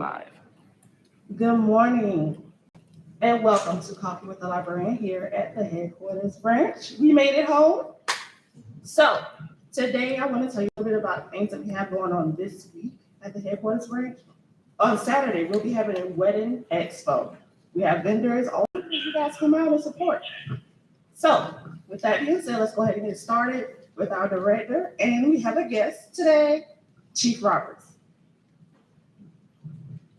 Live. Good morning and welcome to Coffee with the Librarian here at the headquarters branch. We made it home. So today I want to tell you a little bit about things that we have going on this week at the headquarters branch. On Saturday, we'll be having a wedding expo. We have vendors, all you guys come out and support. So with that being said, let's go ahead and get started with our director. And we have a guest today, Chief Roberts.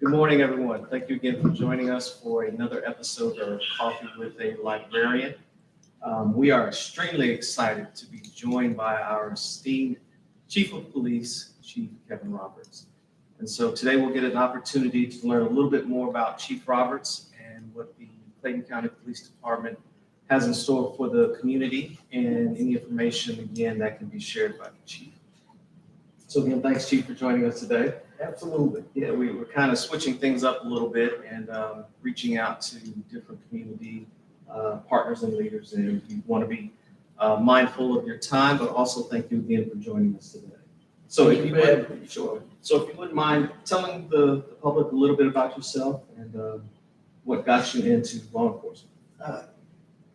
Good morning, everyone. Thank you again for joining us for another episode of Coffee with a Librarian. We are extremely excited to be joined by our esteemed Chief of Police, Chief Kevin Roberts. And so today we'll get an opportunity to learn a little bit more about Chief Roberts and what the Clayton County Police Department has in store for the community and any information, again, that can be shared by the Chief. So again, thanks, Chief, for joining us today. Absolutely. Yeah, we were kind of switching things up a little bit and reaching out to different community partners and leaders. And we want to be mindful of your time, but also thank you again for joining us today. So if you would, sure. So if you wouldn't mind telling the public a little bit about yourself and what got you into law enforcement.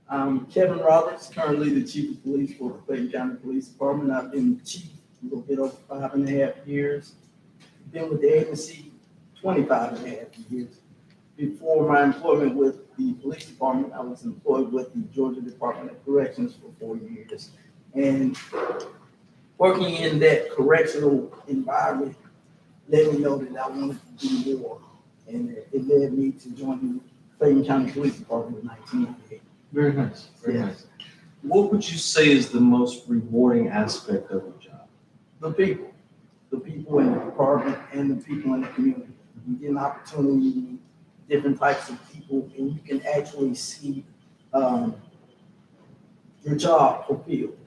I'm Kevin Roberts, currently the Chief of Police for the Clayton County Police Department. I've been chief a little bit over 5.5 years. Been with the agency 25.5 years. Before my employment with the police department, I was employed with the Georgia Department of Corrections for 4 years. And working in that correctional environment let me know that I wanted to do more. And it led me to join the Clayton County Police Department in 1998. Very nice, very nice. What would you say is the most rewarding aspect of your job? The people in the department and the people in the community. You get an opportunity to meet different types of people and you can actually see your job fulfilled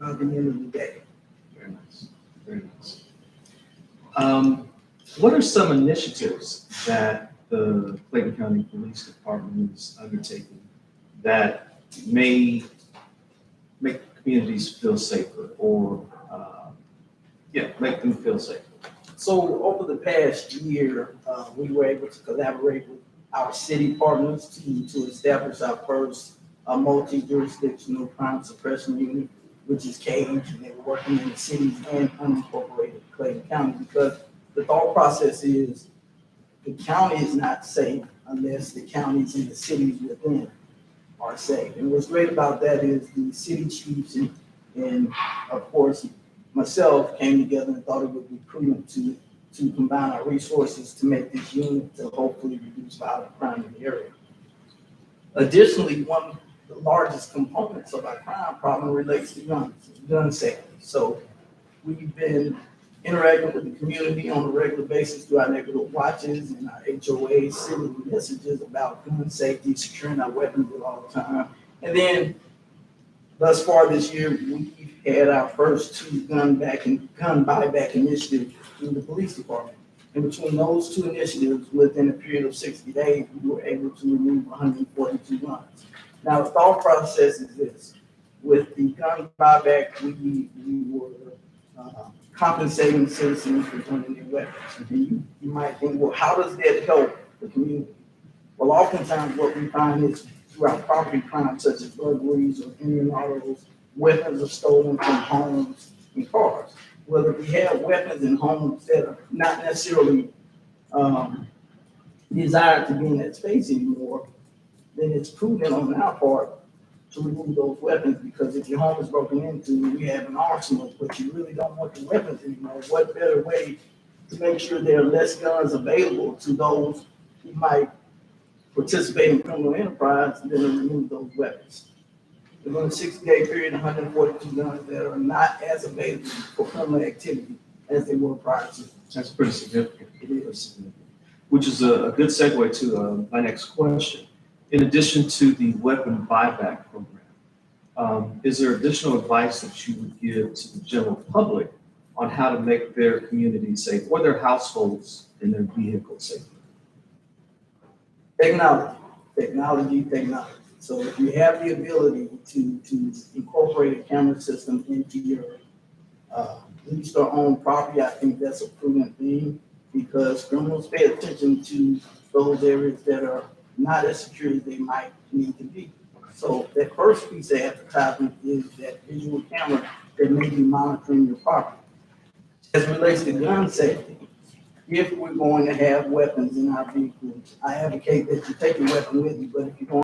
at the end of the day. Very nice, very nice. What are some initiatives that the Clayton County Police Department is undertaking that may make communities feel safer or make them feel safer? So over the past year, we were able to collaborate with our city partners to establish our first multi-jurisdictional crime suppression unit, which is CAGE, and they're working in the cities and unincorporated Clayton County because the thought process is the county is not safe unless the counties and the cities within are safe. And what's great about that is the city chiefs and of course myself came together and thought it would be prudent to combine our resources to make this unit to hopefully reduce violent crime in the area. Additionally, one of the largest components of our crime problem relates to gun safety. So we've been interacting with the community on a regular basis through our neighborhood watches and our HOAs, sending messages about gun safety, securing our weapons at all the time. And then thus far this year, we've had our first 2 gun buyback initiatives through the police department. And between those 2 initiatives, within a period of 60 days, we were able to remove 142 guns. Now, the thought process is this. With the gun buyback, we were compensating citizens for turning their weapons. And you might think, well, how does that help the community? Well, oftentimes what we find is throughout property crimes such as burglaries or Indian autos, weapons are stolen from homes and cars. Well, if we have weapons in homes that are not necessarily desired to be in that space anymore, then it's prudent on our part to remove those weapons because if your home is broken into and you have an arsenal, but you really don't want the weapons anymore, what better way to make sure there are less guns available to those who might participate in criminal enterprise than to remove those weapons. Within a 60-day period, 142 guns that are not as available for criminal activity as they were prior to. That's pretty significant. It is. Which is a good segue to my next question. In addition to the weapon buyback program, is there additional advice that you would give to the general public on how to make their community safe or their households and their vehicles safer? Technology. So if you have the ability to incorporate a camera system into your leased or owned property, I think that's a prudent thing. because criminals pay attention to those areas that are not as secure as they might need to be. So that first piece of advertisement is that visual camera that may be monitoring your property. As it relates to gun safety, if we're going to have weapons in our vehicles, I advocate that you take your weapon with you, but if you're going